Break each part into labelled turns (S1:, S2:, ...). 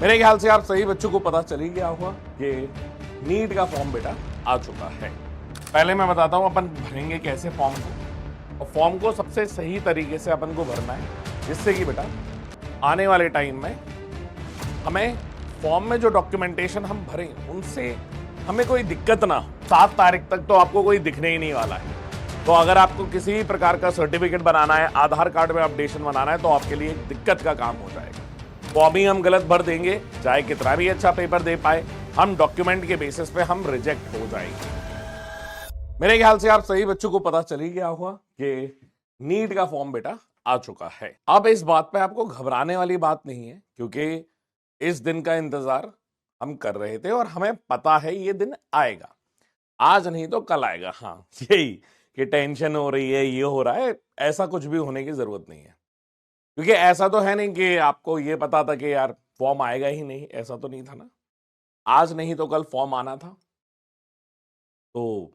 S1: मेरे ख्याल से आप सभी बच्चों को पता चल ही गया होगा कि नीट का फॉर्म बेटा आ चुका है। पहले मैं बताता हूं अपन भरेंगे कैसे फॉर्म को, और फॉर्म को सबसे सही तरीके से अपन को भरना है, जिससे कि बेटा आने वाले टाइम में हमें फॉर्म में जो डॉक्यूमेंटेशन हम भरें उनसे हमें कोई दिक्कत ना हो। 7 तारीख तक तो आपको कोई दिखने ही नहीं वाला है। तो अगर आपको किसी भी प्रकार का सर्टिफिकेट बनाना है, आधार कार्ड में अपडेशन बनाना है, तो आपके लिए एक दिक्कत का काम हो जाएगा। फॉर्म ही हम गलत भर देंगे, चाहे कितना भी अच्छा पेपर दे पाए, हम डॉक्यूमेंट के बेसिस पे हम रिजेक्ट हो जाएंगे। मेरे ख्याल से आप सभी बच्चों को पता चल ही गया होगा कि नीट का फॉर्म बेटा आ चुका है। अब इस बात पे आपको घबराने वाली बात नहीं है, क्योंकि इस दिन का इंतजार हम कर रहे थे और हमें पता है ये दिन आएगा। आज नहीं तो कल आएगा। हाँ, यही कि टेंशन हो रही है, ये हो रहा है, ऐसा कुछ भी होने की जरूरत नहीं है। क्योंकि ऐसा तो है नहीं कि आपको ये पता था कि यार फॉर्म आएगा ही नहीं, ऐसा तो नहीं था ना। आज नहीं तो कल फॉर्म आना था। तो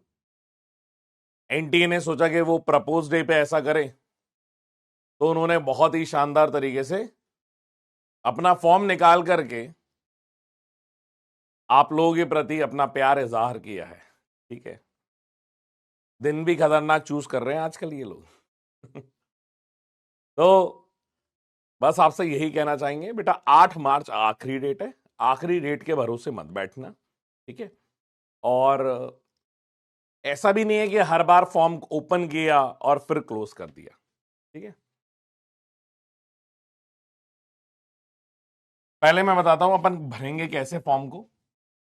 S1: एनटीए ने सोचा कि वो प्रपोज डे पे ऐसा करें, तो उन्होंने बहुत ही शानदार तरीके से अपना फॉर्म निकाल करके आप लोगों के प्रति अपना प्यार इजहार किया है। ठीक है, दिन भी खतरनाक चूज कर रहे हैं आजकल ये लोग। तो बस आपसे यही कहना चाहेंगे बेटा, 8 मार्च आखिरी डेट है। आखिरी डेट के भरोसे मत बैठना, ठीक है। और ऐसा भी नहीं है कि हर बार फॉर्म ओपन किया और फिर क्लोज कर दिया, ठीक है। पहले मैं बताता हूं अपन भरेंगे कैसे फॉर्म को,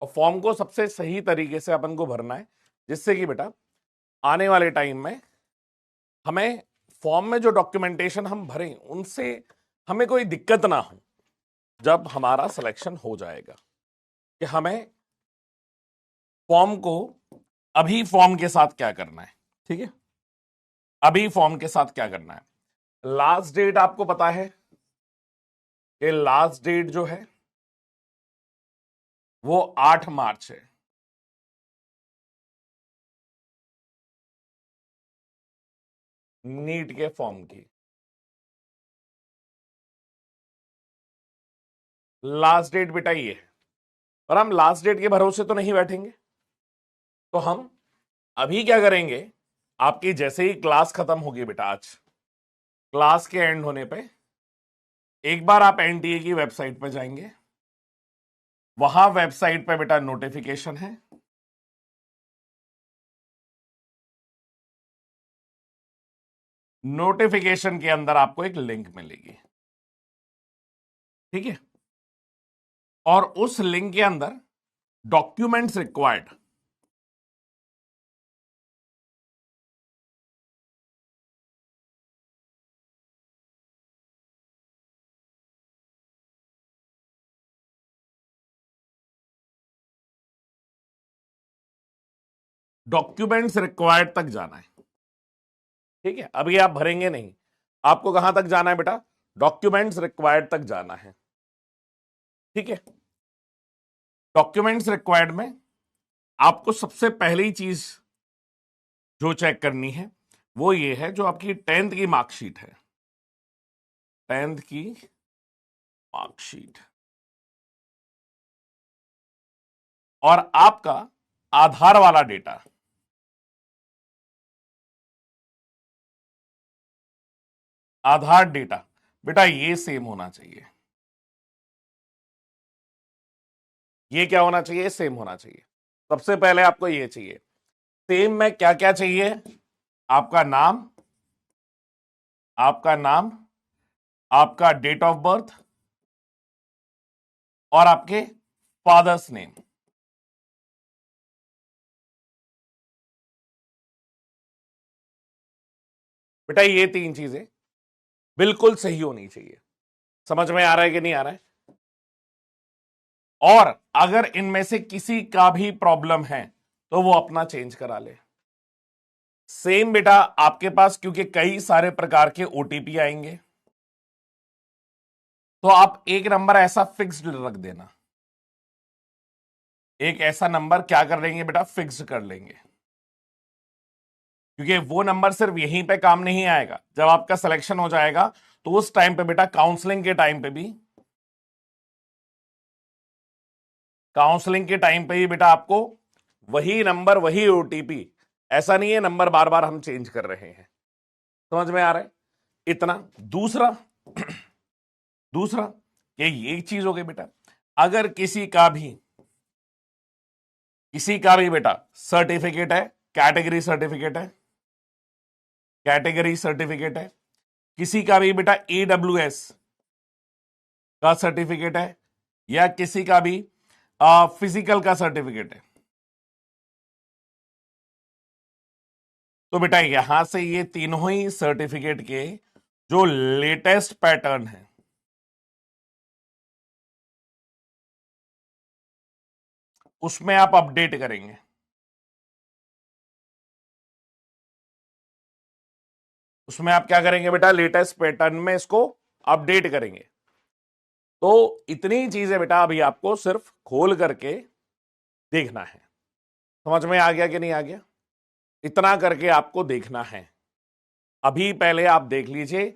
S1: और फॉर्म को सबसे सही तरीके से अपन को भरना है, जिससे कि बेटा आने वाले टाइम में हमें फॉर्म में जो डॉक्यूमेंटेशन हम भरें उनसे हमें कोई दिक्कत ना हो जब हमारा सिलेक्शन हो जाएगा। कि हमें फॉर्म को अभी फॉर्म के साथ क्या करना है, ठीक है। अभी फॉर्म के साथ क्या करना है, लास्ट डेट आपको पता है कि लास्ट डेट जो है वो 8 मार्च है। नीट के फॉर्म की लास्ट डेट बेटा ये है। और हम लास्ट डेट के भरोसे तो नहीं बैठेंगे, तो हम अभी क्या करेंगे, आपकी जैसे ही क्लास खत्म होगी बेटा, आज क्लास के एंड होने पे एक बार आप एनटीए की वेबसाइट पे जाएंगे। वहां वेबसाइट पे बेटा नोटिफिकेशन है, नोटिफिकेशन के अंदर आपको एक लिंक मिलेगी, ठीक है। और उस लिंक के अंदर डॉक्यूमेंट्स रिक्वायर्ड, डॉक्यूमेंट्स रिक्वायर्ड तक जाना है, ठीक है। अभी आप भरेंगे नहीं, आपको कहां तक जाना है बेटा, डॉक्यूमेंट्स रिक्वायर्ड तक जाना है, ठीक है। डॉक्यूमेंट्स रिक्वायर्ड में आपको सबसे पहली चीज जो चेक करनी है वो ये है, जो आपकी 10th की मार्कशीट है, 10th की मार्कशीट और आपका आधार वाला डेटा। आधार डेटा बेटा ये सेम होना चाहिए। ये क्या होना चाहिए, सेम होना चाहिए। सबसे पहले आपको ये चाहिए, सेम में क्या क्या चाहिए, आपका नाम, आपका नाम, आपका डेट ऑफ बर्थ और आपके फादर्स नेम। बेटा ये 3 चीजें बिल्कुल सही होनी चाहिए। समझ में आ रहा है कि नहीं आ रहा है? और अगर इनमें से किसी का भी प्रॉब्लम है तो वो अपना चेंज करा ले। सेम बेटा आपके पास क्योंकि कई सारे प्रकार के ओटीपी आएंगे, तो आप एक नंबर ऐसा फिक्स्ड रख देना। एक ऐसा नंबर क्या कर लेंगे बेटा, फिक्स कर लेंगे। क्योंकि वो नंबर सिर्फ यहीं पे काम नहीं आएगा, जब आपका सिलेक्शन हो जाएगा तो उस टाइम पे बेटा काउंसलिंग के टाइम पे भी काउंसलिंग के टाइम पे ही बेटा आपको वही नंबर, वही ओटीपी, ऐसा नहीं है नंबर बार बार हम चेंज कर रहे हैं। समझ में आ रहा है? इतना। दूसरा दूसरा ये एक चीज हो गई बेटा, अगर किसी का भी बेटा सर्टिफिकेट है, कैटेगरी सर्टिफिकेट है, कैटेगरी सर्टिफिकेट है, किसी का भी बेटा ईडब्ल्यूएस का सर्टिफिकेट है, या किसी का भी फिजिकल का सर्टिफिकेट है, तो बेटा यहां से ये तीनों ही सर्टिफिकेट के जो लेटेस्ट पैटर्न है उसमें आप अपडेट करेंगे। उसमें आप क्या करेंगे बेटा, लेटेस्ट पैटर्न में इसको अपडेट करेंगे। तो इतनी चीजें बेटा अभी आपको सिर्फ खोल करके देखना है। समझ में आ गया कि नहीं आ गया? इतना करके आपको देखना है। अभी पहले आप देख लीजिए,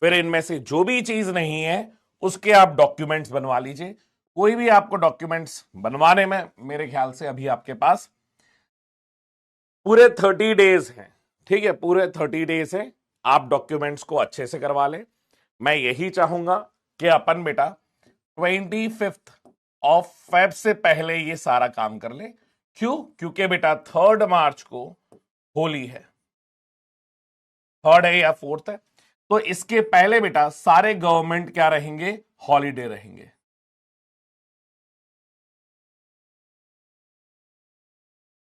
S1: फिर इनमें से जो भी चीज नहीं है उसके आप डॉक्यूमेंट्स बनवा लीजिए। कोई भी आपको डॉक्यूमेंट्स बनवाने में मेरे ख्याल से अभी आपके पास पूरे 30 डेज हैं। ठीक है, पूरे 30 डेज हैं, आप डॉक्यूमेंट्स को अच्छे से करवा लें। मैं यही चाहूंगा कि अपन बेटा 25 से पहले ये सारा काम कर ले। क्यों? क्योंकि बेटा 3 मार्च को होली है, 3 है या 4 है, तो इसके पहले बेटा सारे गवर्नमेंट क्या रहेंगे, हॉलीडे रहेंगे।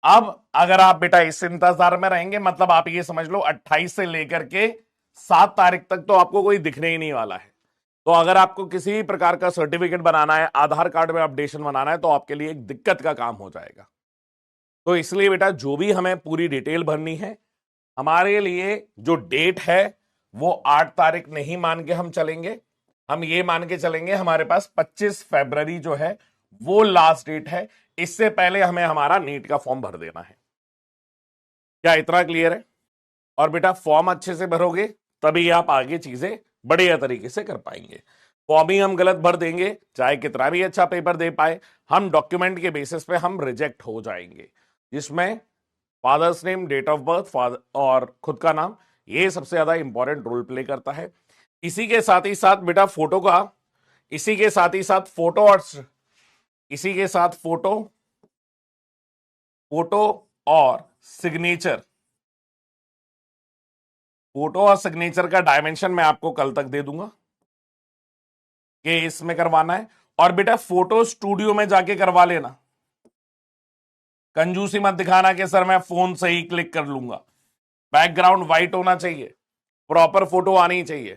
S1: अब अगर आप बेटा इस इंतजार में रहेंगे, मतलब आप ये समझ लो 28 से लेकर के 7 तारीख तक तो आपको कोई दिखने ही नहीं वाला है। तो अगर आपको किसी भी प्रकार का सर्टिफिकेट बनाना है, आधार कार्ड में अपडेशन बनाना है, तो आपके लिए एक दिक्कत का काम हो जाएगा। तो इसलिए बेटा जो भी हमें पूरी डिटेल भरनी है, हमारे लिए जो डेट है वो 8 तारीख नहीं मान के हम चलेंगे। हम ये मान के चलेंगे हमारे पास 25 फरवरी जो है वो लास्ट डेट है। इससे पहले हमें हमारा नीट का फॉर्म भर देना है। क्या इतना क्लियर है? और बेटा फॉर्म अच्छे से भरोगे तभी आप आगे चीजें बढ़िया तरीके से कर पाएंगे। फॉर्म ही हम गलत भर देंगे, चाहे कितना भी अच्छा पेपर दे पाए, हम डॉक्यूमेंट के बेसिस पे हम रिजेक्ट हो जाएंगे, जिसमें father's name, date of birth, father और खुद का नाम, ये सबसे ज्यादा इंपॉर्टेंट रोल प्ले करता है। इसी के साथ ही साथ बेटा फोटो का, इसी के साथ ही साथ फोटो और इसी के साथ फोटो और सिग्नेचर, फोटो और सिग्नेचर का डायमेंशन मैं आपको कल तक दे दूंगा कि इसमें करवाना है। और बेटा फोटो स्टूडियो में जाके करवा लेना, कंजूसी मत दिखाना कि सर मैं फोन से ही क्लिक कर लूंगा। बैकग्राउंड व्हाइट होना चाहिए, प्रॉपर फोटो आनी चाहिए।